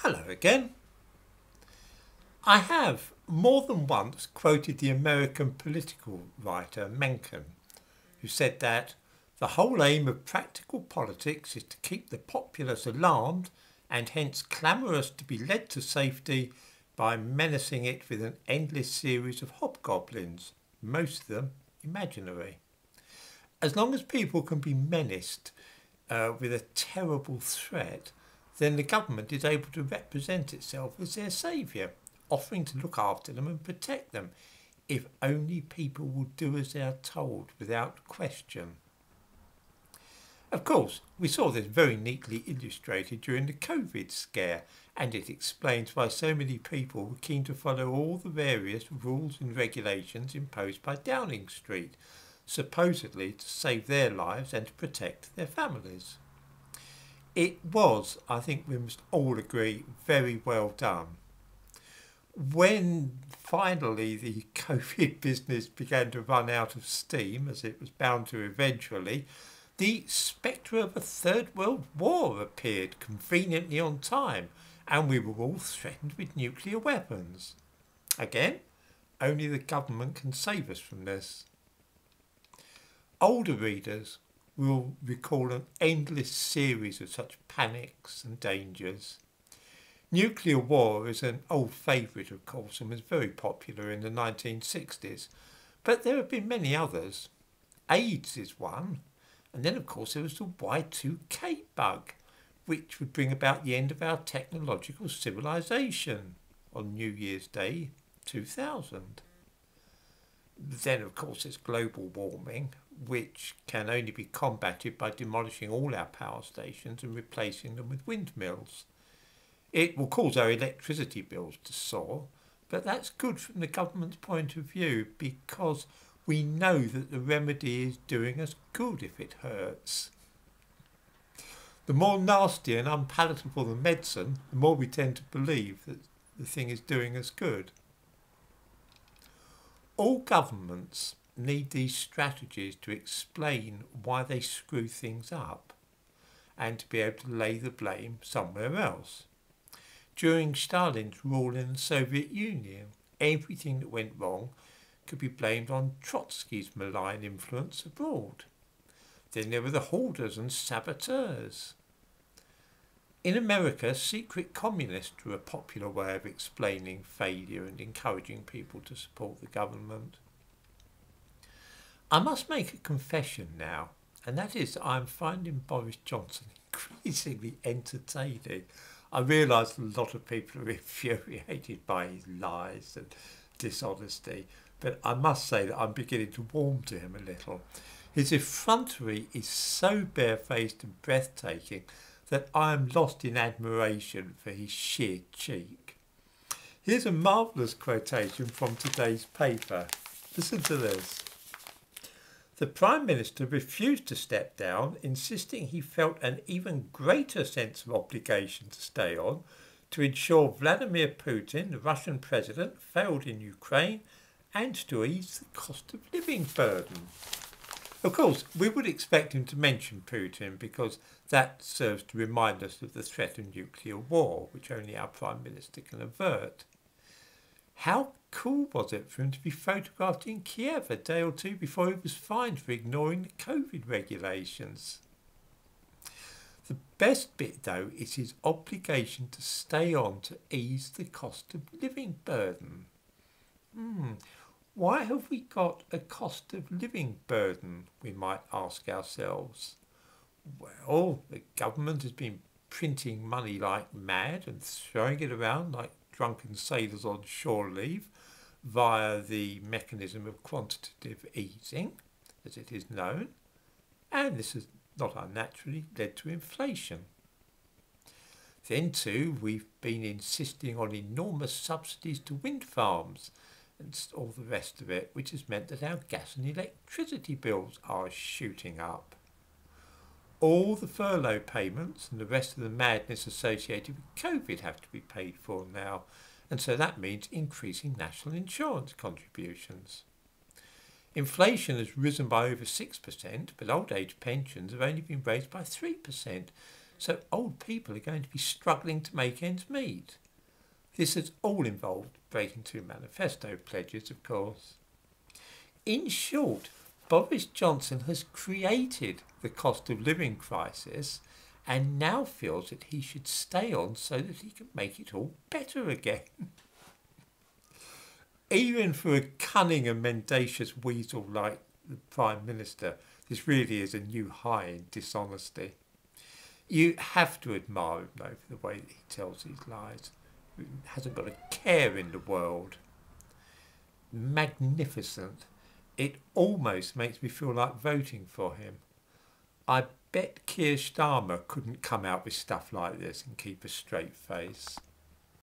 Hello again. I have more than once quoted the American political writer Mencken, who said that the whole aim of practical politics is to keep the populace alarmed and hence clamorous to be led to safety by menacing it with an endless series of hobgoblins, most of them imaginary. As long as people can be menaced with a terrible threat, then the government is able to represent itself as their saviour, offering to look after them and protect them, if only people will do as they are told without question. Of course, we saw this very neatly illustrated during the COVID scare, and it explains why so many people were keen to follow all the various rules and regulations imposed by Downing Street, supposedly to save their lives and to protect their families. It was, I think we must all agree, very well done. When finally the COVID business began to run out of steam, as it was bound to eventually, the spectre of a Third World War appeared conveniently on time, and we were all threatened with nuclear weapons. Again, only the government can save us from this. Older readers will recall an endless series of such panics and dangers. Nuclear war is an old favourite, of course, and was very popular in the 1960s, but there have been many others. AIDS is one, and then of course there was the Y2K bug, which would bring about the end of our technological civilization on New Year's Day 2000. Then of course there's global warming, which can only be combated by demolishing all our power stations and replacing them with windmills. It will cause our electricity bills to soar, but that's good from the government's point of view because we know that the remedy is doing us good if it hurts. The more nasty and unpalatable the medicine, the more we tend to believe that the thing is doing us good. All governments need these strategies to explain why they screw things up and to be able to lay the blame somewhere else. During Stalin's rule in the Soviet Union, everything that went wrong could be blamed on Trotsky's malign influence abroad. Then there were the hoarders and saboteurs. In America, secret communists were a popular way of explaining failure and encouraging people to support the government. I must make a confession now, and that is that I'm finding Boris Johnson increasingly entertaining. I realise a lot of people are infuriated by his lies and dishonesty, but I must say that I'm beginning to warm to him a little. His effrontery is so barefaced and breathtaking that I am lost in admiration for his sheer cheek. Here's a marvellous quotation from today's paper. Listen to this. The Prime Minister refused to step down, insisting he felt an even greater sense of obligation to stay on to ensure Vladimir Putin, the Russian president, failed in Ukraine and to ease the cost of living burden. Of course, we would expect him to mention Putin because that serves to remind us of the threat of nuclear war, which only our Prime Minister can avert. How cool was it for him to be photographed in Kiev a day or two before he was fined for ignoring the COVID regulations? The best bit, though, is his obligation to stay on to ease the cost of living burden. Why have we got a cost of living burden, we might ask ourselves? Well, the government has been printing money like mad and throwing it around like drunken sailors on shore leave via the mechanism of quantitative easing, as it is known, and this has not unnaturally led to inflation. Then too, we've been insisting on enormous subsidies to wind farms and all the rest of it, which has meant that our gas and electricity bills are shooting up. All the furlough payments and the rest of the madness associated with COVID have to be paid for now, and so that means increasing national insurance contributions. Inflation has risen by over 6%, but old age pensions have only been raised by 3%, So old people are going to be struggling to make ends meet. This has all involved breaking 2 manifesto pledges, of course. In short, Boris Johnson has created the cost of living crisis and now feels that he should stay on so that he can make it all better again. Even for a cunning and mendacious weasel like the Prime Minister, this really is a new high in dishonesty. You have to admire him, though, for the way that he tells his lies. He hasn't got a care in the world. Magnificent. It almost makes me feel like voting for him. I bet Keir Starmer couldn't come out with stuff like this and keep a straight face.